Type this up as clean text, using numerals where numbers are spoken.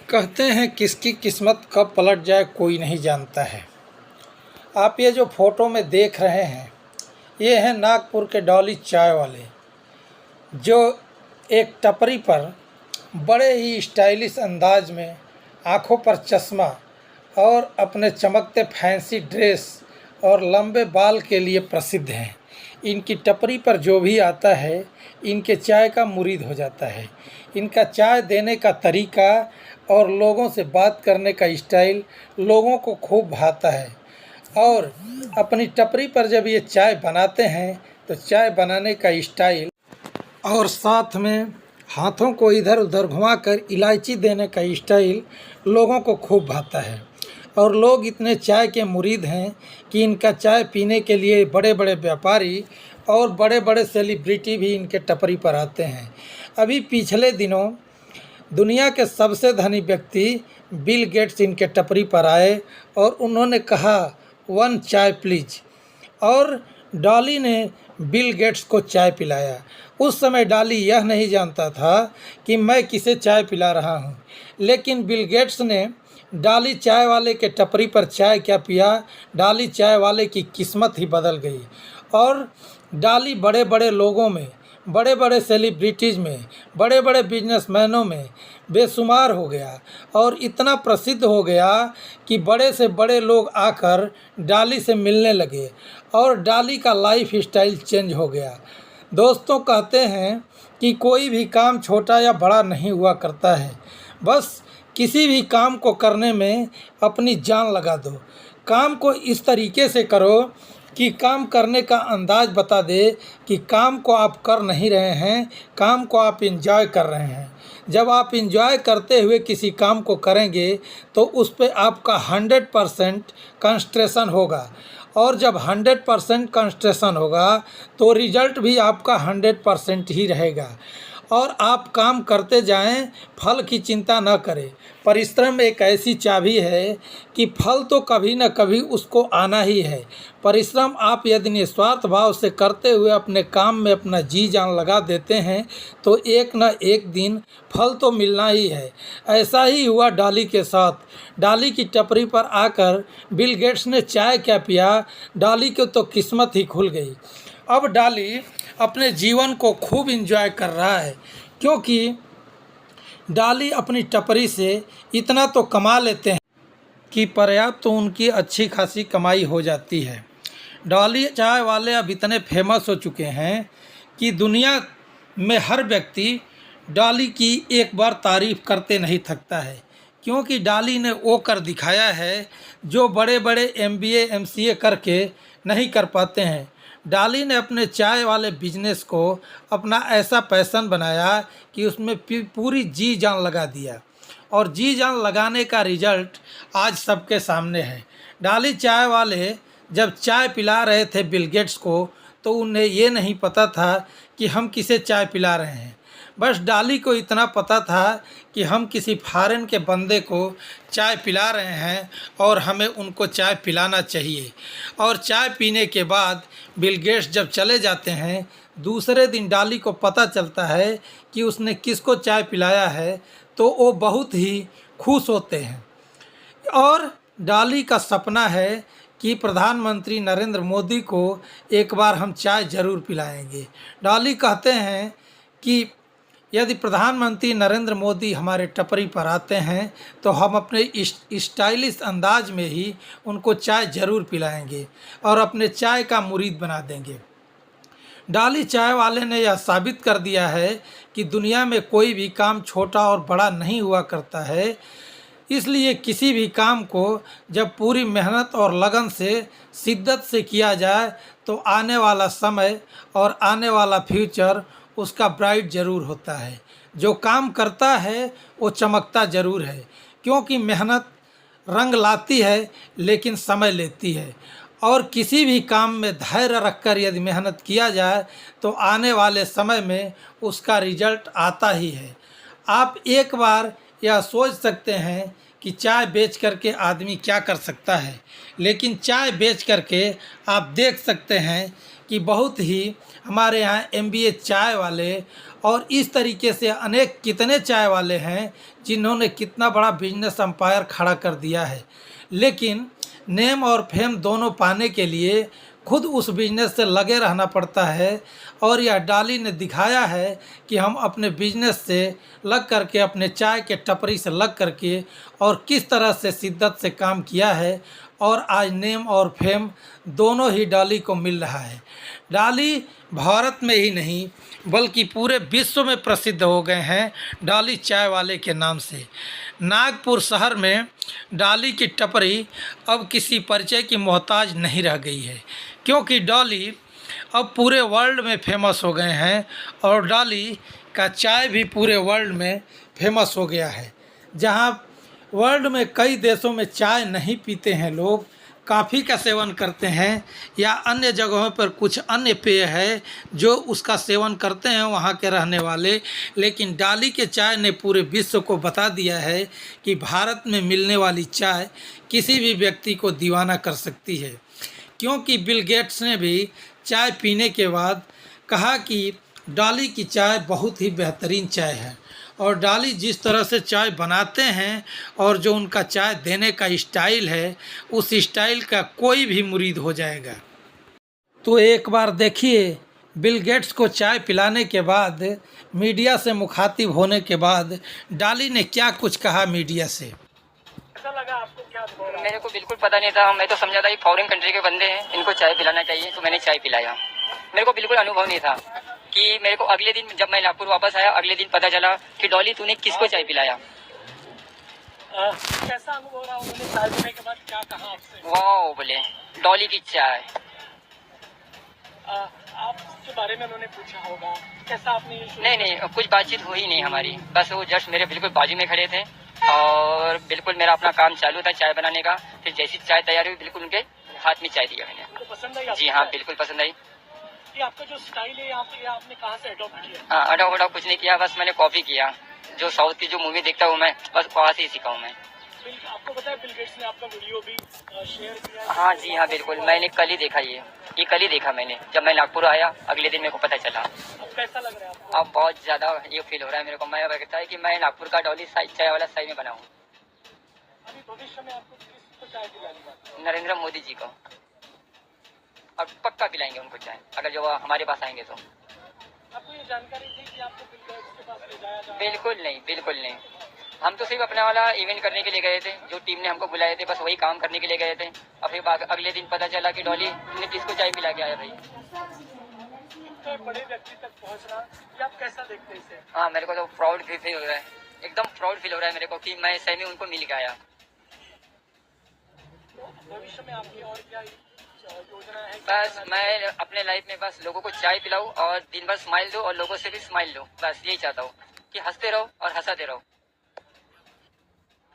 कहते हैं किसकी किस्मत कब पलट जाए कोई नहीं जानता है। आप ये जो फ़ोटो में देख रहे हैं, ये हैं नागपुर के डॉली चाय वाले, जो एक टपरी पर बड़े ही स्टाइलिश अंदाज में, आँखों पर चश्मा और अपने चमकते फैंसी ड्रेस और लंबे बाल के लिए प्रसिद्ध हैं। इनकी टपरी पर जो भी आता है, इनके चाय का मुरीद हो जाता है। इनका चाय देने का तरीका और लोगों से बात करने का स्टाइल लोगों को खूब भाता है। और अपनी टपरी पर जब ये चाय बनाते हैं तो चाय बनाने का स्टाइल और साथ में हाथों को इधर उधर घुमाकर इलायची देने का स्टाइल लोगों को खूब भाता है। और लोग इतने चाय के मुरीद हैं कि इनका चाय पीने के लिए बड़े बड़े व्यापारी और बड़े बड़े सेलिब्रिटी भी इनके टपरी पर आते हैं। अभी पिछले दिनों दुनिया के सबसे धनी व्यक्ति बिल गेट्स इनके टपरी पर आए और उन्होंने कहा 1 चाय प्लीज, और डॉली ने बिल गेट्स को चाय पिलाया। उस समय डॉली यह नहीं जानता था कि मैं किसे चाय पिला रहा हूँ, लेकिन बिल गेट्स ने डॉली चाय वाले के टपरी पर चाय क्या पिया, डॉली चाय वाले की किस्मत ही बदल गई। और डॉली बड़े बड़े लोगों में, बड़े बड़े सेलिब्रिटीज़ में, बड़े बड़े बिजनेसमैनों में बेशुमार हो गया और इतना प्रसिद्ध हो गया कि बड़े से बड़े लोग आकर डॉली से मिलने लगे और डॉली का लाइफ स्टाइल चेंज हो गया। दोस्तों, कहते हैं कि कोई भी काम छोटा या बड़ा नहीं हुआ करता है, बस किसी भी काम को करने में अपनी जान लगा दो। काम को इस तरीके से करो कि काम करने का अंदाज़ बता दे कि काम को आप कर नहीं रहे हैं, काम को आप एंजॉय कर रहे हैं। जब आप एंजॉय करते हुए किसी काम को करेंगे तो उस पे आपका 100% कंसंट्रेशन होगा, और जब 100% कंसंट्रेशन होगा तो रिजल्ट भी आपका 100% ही रहेगा। और आप काम करते जाएं, फल की चिंता न करें। परिश्रम एक ऐसी चाबी है कि फल तो कभी न कभी उसको आना ही है। परिश्रम आप यदि निस्वार्थ भाव से करते हुए अपने काम में अपना जी जान लगा देते हैं तो एक न एक दिन फल तो मिलना ही है। ऐसा ही हुआ डॉली के साथ। डॉली की टपरी पर आकर बिल गेट्स ने चाय क्या पिया, डॉली की तो किस्मत ही खुल गई। अब डॉली अपने जीवन को खूब एंजॉय कर रहा है, क्योंकि डॉली अपनी टपरी से इतना तो कमा लेते हैं कि पर्याप्त तो उनकी अच्छी खासी कमाई हो जाती है। डॉली चाय वाले अब इतने फेमस हो चुके हैं कि दुनिया में हर व्यक्ति डॉली की एक बार तारीफ़ करते नहीं थकता है, क्योंकि डॉली ने वो कर दिखाया है जो बड़े बड़े MBA MCA करके नहीं कर पाते हैं। डॉली ने अपने चाय वाले बिजनेस को अपना ऐसा पैशन बनाया कि उसमें पूरी जी जान लगा दिया, और जी जान लगाने का रिजल्ट आज सबके सामने है। डॉली चाय वाले जब चाय पिला रहे थे बिल गेट्स को तो उन्हें ये नहीं पता था कि हम किसे चाय पिला रहे हैं। बस डॉली को इतना पता था कि हम किसी फॉरेन के बंदे को चाय पिला रहे हैं और हमें उनको चाय पिलाना चाहिए। और चाय पीने के बाद बिल गेट्स जब चले जाते हैं, दूसरे दिन डॉली को पता चलता है कि उसने किसको चाय पिलाया है, तो वो बहुत ही खुश होते हैं। और डॉली का सपना है कि प्रधानमंत्री नरेंद्र मोदी को एक बार हम चाय ज़रूर पिलाएंगे। डॉली कहते हैं कि यदि प्रधानमंत्री नरेंद्र मोदी हमारे टपरी पर आते हैं तो हम अपने स्टाइलिश अंदाज में ही उनको चाय ज़रूर पिलाएंगे और अपने चाय का मुरीद बना देंगे। डॉली चाय वाले ने यह साबित कर दिया है कि दुनिया में कोई भी काम छोटा और बड़ा नहीं हुआ करता है। इसलिए किसी भी काम को जब पूरी मेहनत और लगन से, शिद्दत से किया जाए तो आने वाला समय और आने वाला फ्यूचर उसका ब्राइट ज़रूर होता है। जो काम करता है वो चमकता ज़रूर है, क्योंकि मेहनत रंग लाती है लेकिन समय लेती है। और किसी भी काम में धैर्य रखकर यदि मेहनत किया जाए तो आने वाले समय में उसका रिजल्ट आता ही है। आप एक बार यह सोच सकते हैं कि चाय बेच करके आदमी क्या कर सकता है, लेकिन चाय बेच करके आप देख सकते हैं कि बहुत ही हमारे यहाँ MBA चाय वाले और इस तरीके से अनेक कितने चाय वाले हैं जिन्होंने कितना बड़ा बिजनेस एम्पायर खड़ा कर दिया है, लेकिन नेम और फेम दोनों पाने के लिए खुद उस बिजनेस से लगे रहना पड़ता है। और यह डॉली ने दिखाया है कि हम अपने बिजनेस से लग करके, अपने चाय के टपरी से लग करके और किस तरह से शिद्दत से काम किया है, और आज नेम और फेम दोनों ही डॉली को मिल रहा है। डॉली भारत में ही नहीं बल्कि पूरे विश्व में प्रसिद्ध हो गए हैं डॉली चाय वाले के नाम से। नागपुर शहर में डॉली की टपरी अब किसी परिचय की मोहताज नहीं रह गई है, क्योंकि डॉली अब पूरे वर्ल्ड में फेमस हो गए हैं और डॉली का चाय भी पूरे वर्ल्ड में फेमस हो गया है। जहां वर्ल्ड में कई देशों में चाय नहीं पीते हैं लोग, कॉफ़ी का सेवन करते हैं या अन्य जगहों पर कुछ अन्य पेय है जो उसका सेवन करते हैं वहाँ के रहने वाले, लेकिन डॉली के चाय ने पूरे विश्व को बता दिया है कि भारत में मिलने वाली चाय किसी भी व्यक्ति को दीवाना कर सकती है। क्योंकि बिल गेट्स ने भी चाय पीने के बाद कहा कि डॉली की चाय बहुत ही बेहतरीन चाय है, और डॉली जिस तरह से चाय बनाते हैं और जो उनका चाय देने का स्टाइल है, उस स्टाइल का कोई भी मुरीद हो जाएगा। तो एक बार देखिए, बिल गेट्स को चाय पिलाने के बाद, मीडिया से मुखातिब होने के बाद डॉली ने क्या कुछ कहा मीडिया से। कैसा लगा आपको, क्या मेरे को बिल्कुल पता नहीं था। मैं तो समझा था ये फॉरेन कंट्री के बंदे हैं, इनको चाय पिलाना चाहिए, तो मैंने चाय पिलाया। मेरे को बिल्कुल अनुभव नहीं था कि मेरे को अगले दिन जब मैं नागपुर वापस आया, अगले दिन पता चला कि डॉली तूने किसको चाय पिलाया। कैसा अनुभव रहा उन्होंने चाय पीने के बाद, क्या कहा आपसे? वाह बोले, डॉली की चाय। आपके बारे में उन्होंने पूछा होगा, कैसा आपने? नहीं, कुछ बातचीत हुई नहीं हमारी, बस वो जस्ट मेरे बिल्कुल बाजू में खड़े थे और बिल्कुल मेरा अपना काम चालू था चाय बनाने का। फिर जैसी चाय तैयार हुई, बिल्कुल उनके हाथ में चाय दिया मैंने। तो पसंद आई? जी हाँ, बिल्कुल पसंद आई। ये आपका जो स्टाइल है आपने कहाँ से अडॉप्ट किया? हाँ, अडॉप्ट कुछ नहीं किया, बस मैंने कॉपी किया। जो साउथ की जो मूवी देखता हूँ मैं, बस वहाँ से ही सीखा हूँ मैं। आपको पता है बिल गेट्स ने आपका वीडियो भी शेयर किया? हाँ जी हाँ, बिल्कुल, मैंने कल ही देखा ये कल ही देखा मैंने। जब मैं नागपुर आया अगले दिन मेरे को पता चला। अब कैसा लग रहा है आपको? अब बहुत ज़्यादा ये फील हो रहा है मेरे को। मैं लगता है कि मैं नागपुर का डॉली चाय वाला सही में बनाऊँ। अभी भविष्य में आपको किसको चाय पिलाएंगे? नरेंद्र मोदी जी को, और पक्का पिलाएंगे उनको चाय, अगर जो हमारे पास आएंगे तो। आपको ये जानकारी थी कि आपको बिल गेट्स के पास ले जाया जाएगा? बिल्कुल नहीं। हम तो सिर्फ अपना वाला इवेंट करने के लिए गए थे, जो टीम ने हमको बुलाए थे बस वही काम करने के लिए गए थे। और फिर अगले दिन पता चला कि डॉली ने किसको चाय पिला के आया भाई। तो बड़े व्यक्ति तक पहुंचना, ये आप कैसा देखते हैं इसे? हाँ, मेरे को तो प्राउड फील हो रहा है, एकदम प्राउड फील हो रहा है मेरे को कि मैं सही में उनको मिल के आया। भविष्य में आपकी और क्या योजना है? बस मैं अपने लाइफ में बस लोगों को चाय पिलाऊं और दिन भर स्माइल दूं और लोगों से भी स्माइल लूं, बस यही चाहता हूँ कि हंसते रहो और हंसाते रहो।